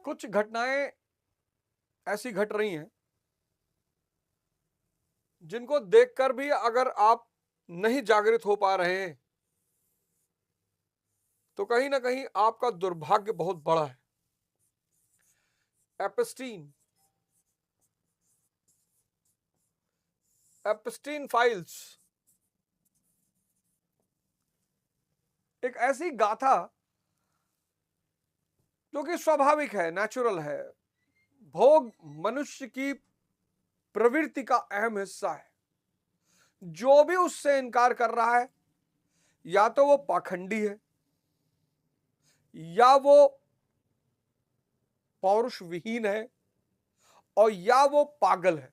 कुछ घटनाएं ऐसी घट रही हैं जिनको देखकर भी अगर आप नहीं जागृत हो पा रहे हैं तो कहीं ना कहीं आपका दुर्भाग्य बहुत बड़ा है। एप्स्टीन एप्स्टीन फाइल्स एक ऐसी गाथा जो कि स्वाभाविक है, नेचुरल है। भोग मनुष्य की प्रवृत्ति का अहम हिस्सा है। जो भी उससे इनकार कर रहा है या तो वो पाखंडी है या वो पौरुष विहीन है और या वो पागल है।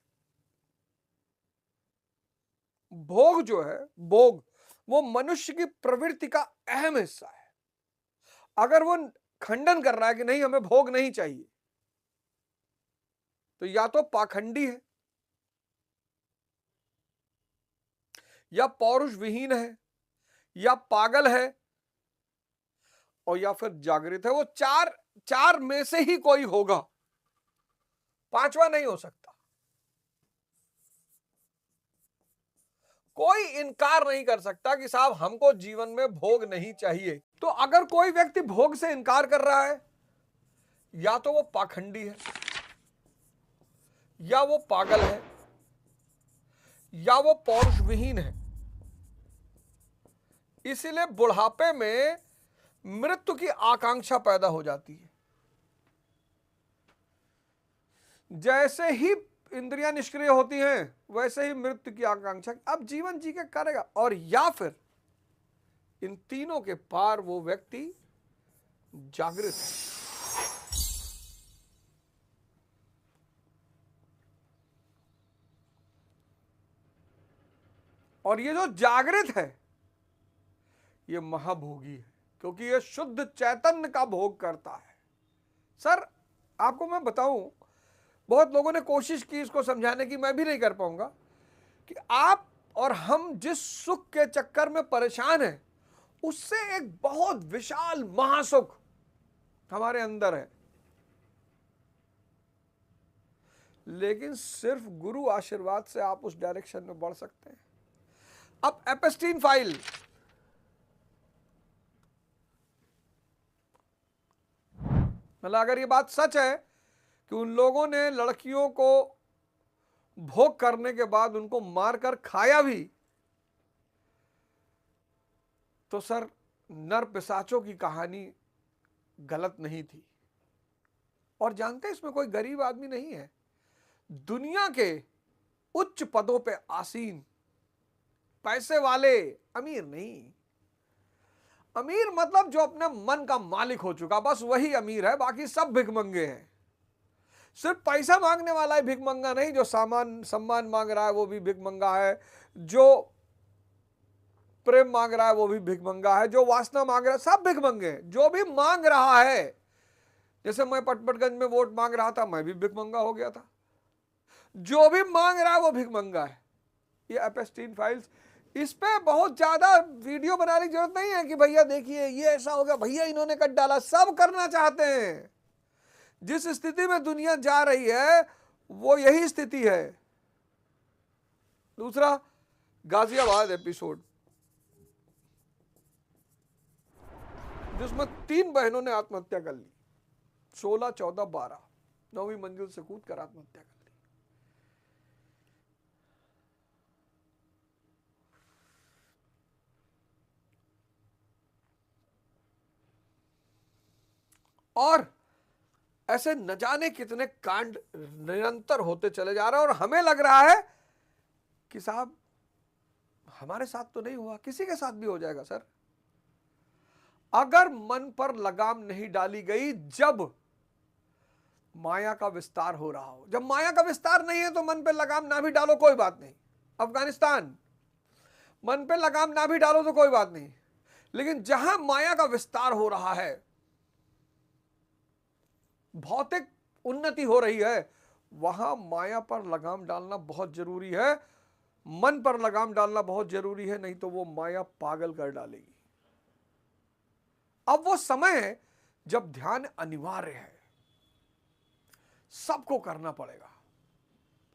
भोग जो है, भोग वो मनुष्य की प्रवृत्ति का अहम हिस्सा है। अगर वो खंडन कर रहा है कि नहीं हमें भोग नहीं चाहिए तो या तो पाखंडी है या पौरुष विहीन है या पागल है और या फिर जागृत है। वो चार में से ही कोई होगा, पांचवा नहीं हो सकता। कोई इनकार नहीं कर सकता कि साहब हमको जीवन में भोग नहीं चाहिए। तो अगर कोई व्यक्ति भोग से इनकार कर रहा है या तो वो पाखंडी है या वो पागल है या वो पौरुष विहीन है। इसीलिए बुढ़ापे में मृत्यु की आकांक्षा पैदा हो जाती है। जैसे ही इंद्रियां निष्क्रिय होती हैं वैसे ही मृत्यु की आकांक्षा, अब जीवन जी के करेगा। और या फिर इन तीनों के पार वो व्यक्ति जागृत है। और ये जो जागृत है ये महाभोगी है क्योंकि ये शुद्ध चैतन्य का भोग करता है। सर आपको मैं बताऊं, बहुत लोगों ने कोशिश की इसको समझाने की, मैं भी नहीं कर पाऊंगा कि आप और हम जिस सुख के चक्कर में परेशान हैं उससे एक बहुत विशाल महासुख हमारे अंदर है। लेकिन सिर्फ गुरु आशीर्वाद से आप उस डायरेक्शन में बढ़ सकते हैं। अब एप्स्टीन फाइल, मतलब अगर ये बात सच है कि उन लोगों ने लड़कियों को भोग करने के बाद उनको मारकर खाया भी, तो सर नर पिशाचों की कहानी गलत नहीं थी। और जानते हैं इसमें कोई गरीब आदमी नहीं है। दुनिया के उच्च पदों पे आसीन पैसे वाले, अमीर नहीं। अमीर मतलब जो अपने मन का मालिक हो चुका, बस वही अमीर है, बाकी सब भिखमंगे हैं। सिर्फ पैसा मांगने वाला ही भिखमंगा नहीं, जो सामान सम्मान मांग रहा है वो भी भिखमंगा है, जो प्रेम मांग रहा है वो भी भिखमंगा है, जो वासना मांग रहा है सब भिखमंगे हैं। जो भी मांग रहा है, जैसे मैं पटपटगंज में वोट मांग रहा था, मैं भी भिखमंगा हो गया था। जो भी मांग रहा है वो भिखमंगा है। ये एप्स्टीन फाइल्स, इस पे बहुत ज्यादा वीडियो बनाने की जरूरत नहीं है कि भैया देखिए ये ऐसा हो गया, भैया इन्होंने कट डाला। सब करना चाहते हैं। जिस स्थिति में दुनिया जा रही है वो यही स्थिति है। दूसरा, गाजियाबाद एपिसोड जिसमें 3 बहनों ने आत्महत्या कर ली, 16, 14, 12, 9वीं मंजिल से कूद कर आत्महत्या कर ली। और ऐसे न जाने कितने कांड निरंतर होते चले जा रहे हैं और हमें लग रहा है कि साहब हमारे साथ तो नहीं हुआ, किसी के साथ भी हो जाएगा। सर अगर मन पर लगाम नहीं डाली गई, जब माया का विस्तार हो रहा हो, जब माया का विस्तार नहीं है तो मन पे लगाम ना भी डालो कोई बात नहीं। अफगानिस्तान, मन पे लगाम ना भी डालो तो कोई बात नहीं। लेकिन जहां माया का विस्तार हो रहा है, भौतिक उन्नति हो रही है, वहां माया पर लगाम डालना बहुत जरूरी है, मन पर लगाम डालना बहुत जरूरी है, नहीं तो वो माया पागल कर डालेगी। अब वो समय है जब ध्यान अनिवार्य है। सबको करना पड़ेगा।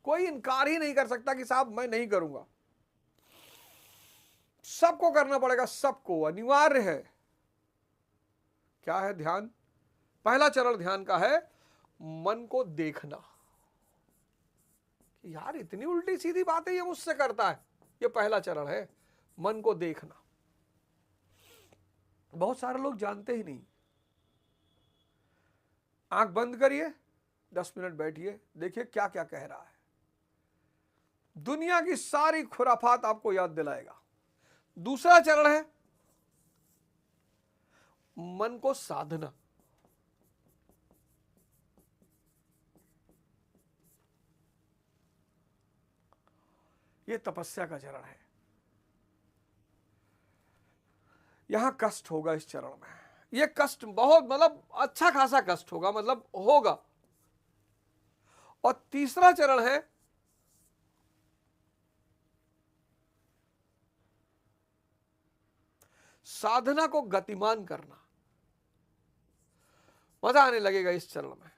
कोई इनकार ही नहीं कर सकता कि साहब मैं नहीं करूंगा, सबको करना पड़ेगा, सबको अनिवार्य है। क्या है? ध्यान। पहला चरण ध्यान का है मन को देखना। यार इतनी उल्टी सीधी बातें ये मुझसे करता है, ये पहला चरण है, मन को देखना। बहुत सारे लोग जानते ही नहीं। आंख बंद करिए, 10 मिनट बैठिए, देखिए क्या क्या कह रहा है। दुनिया की सारी खुराफात आपको याद दिलाएगा। दूसरा चरण है मन को साधना। यह तपस्या का चरण है। यहां कष्ट होगा इस चरण में। यह कष्ट बहुत मतलब अच्छा खासा कष्ट होगा, मतलब होगा। और तीसरा चरण है साधना को गतिमान करना। मजा आने लगेगा इस चरण में।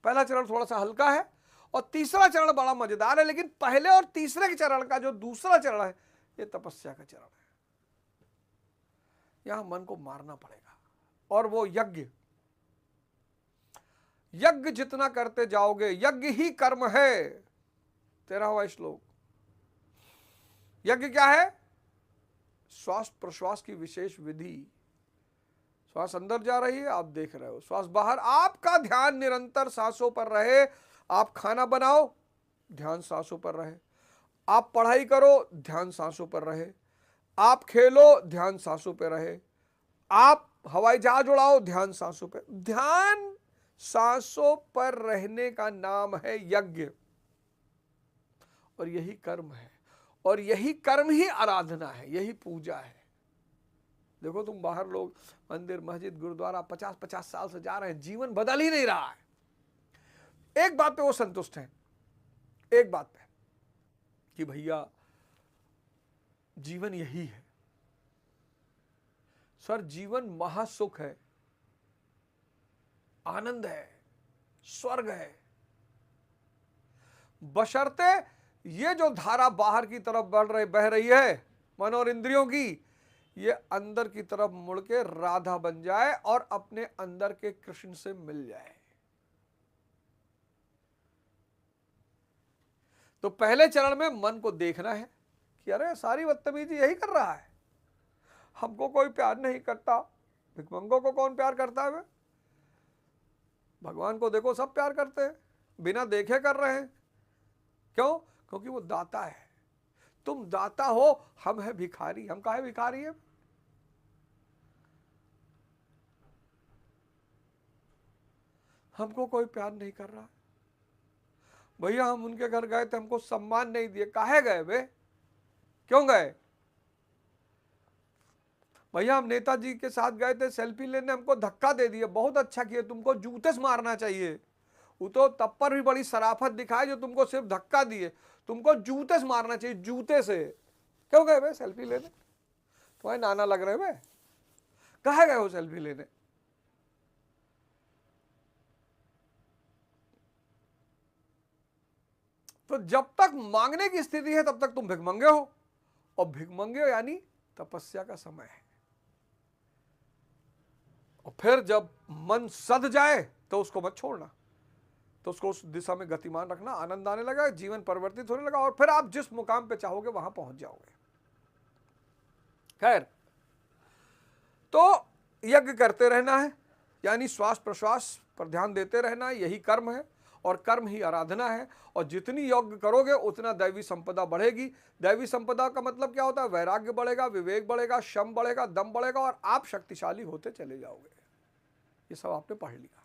पहला चरण थोड़ा सा हल्का है और तीसरा चरण बड़ा मजेदार है, लेकिन पहले और तीसरे के चरण का जो दूसरा चरण है यह तपस्या का चरण है। यहां मन को मारना पड़ेगा। और वो यज्ञ, यज्ञ जितना करते जाओगे, यज्ञ ही कर्म है। 13वां श्लोक। यज्ञ क्या है? श्वास प्रश्वास की विशेष विधि। श्वास अंदर जा रही है, आप देख रहे हो, श्वास बाहर, आपका ध्यान निरंतर सांसों पर रहे। आप खाना बनाओ, ध्यान सांसों पर रहे। आप पढ़ाई करो, ध्यान सांसों पर रहे। आप खेलो, ध्यान सांसों पर रहे। आप हवाई जहाज उड़ाओ, ध्यान सांसों पर। ध्यान सांसों पर रहने का नाम है यज्ञ। और यही कर्म है, और यही कर्म ही आराधना है, यही पूजा है। देखो तुम बाहर लोग मंदिर मस्जिद गुरुद्वारा 50-50 साल से जा रहे हैं, जीवन बदल ही नहीं रहा है। एक बात पे वो संतुष्ट हैं, एक बात पे कि भैया जीवन यही है। सर जीवन महासुख है, आनंद है, स्वर्ग है, बशर्ते ये जो धारा बाहर की तरफ बह रही है मन और इंद्रियों की, ये अंदर की तरफ मुड़ के राधा बन जाए और अपने अंदर के कृष्ण से मिल जाए। तो पहले चरण में मन को देखना है कि अरे सारी बदतमीजी यही कर रहा है, हमको कोई प्यार नहीं करता। भिखमंगों को कौन प्यार करता है? भगवान को देखो, सब प्यार करते हैं, बिना देखे कर रहे हैं। क्यों? क्योंकि वो दाता है। तुम दाता हो, हम है भिखारी। हम काहे भिखारी है? हमको कोई प्यार नहीं कर रहा। भैया हम उनके घर गए थे, हमको सम्मान नहीं दिए। काहे गए वे? क्यों गए? भैया हम नेताजी के साथ गए थे सेल्फी लेने, हमको धक्का दे दिया। बहुत अच्छा किया, तुमको जूते से मारना चाहिए। वो तो तब पर भी बड़ी शराफत दिखाए जो तुमको सिर्फ धक्का दिए। तुमको जूते से मारना चाहिए, जूते से। क्यों गए वे सेल्फी लेने? तुम्हारे नाना लग रहे वे। कहाँ गए हो सेल्फी लेने? तो जब तक मांगने की स्थिति है तब तक तुम भिखमंगे हो, और भिखमंगे हो यानी तपस्या का समय है। और फिर जब मन सध जाए तो उसको मत छोड़ना, तो उसको उस दिशा में गतिमान रखना। आनंद आने लगा, जीवन परिवर्तित होने लगा, और फिर आप जिस मुकाम पे चाहोगे वहां पहुंच जाओगे। खैर, तो यज्ञ करते रहना है, यानी श्वास प्रश्वास पर ध्यान देते रहना, यही कर्म है, और कर्म ही आराधना है। और जितनी यज्ञ करोगे उतना दैवी संपदा बढ़ेगी। दैवी संपदा का मतलब क्या होता है? वैराग्य बढ़ेगा, विवेक बढ़ेगा, शम बढ़ेगा, दम बढ़ेगा, और आप शक्तिशाली होते चले जाओगे। ये सब आपने पढ़ लिया।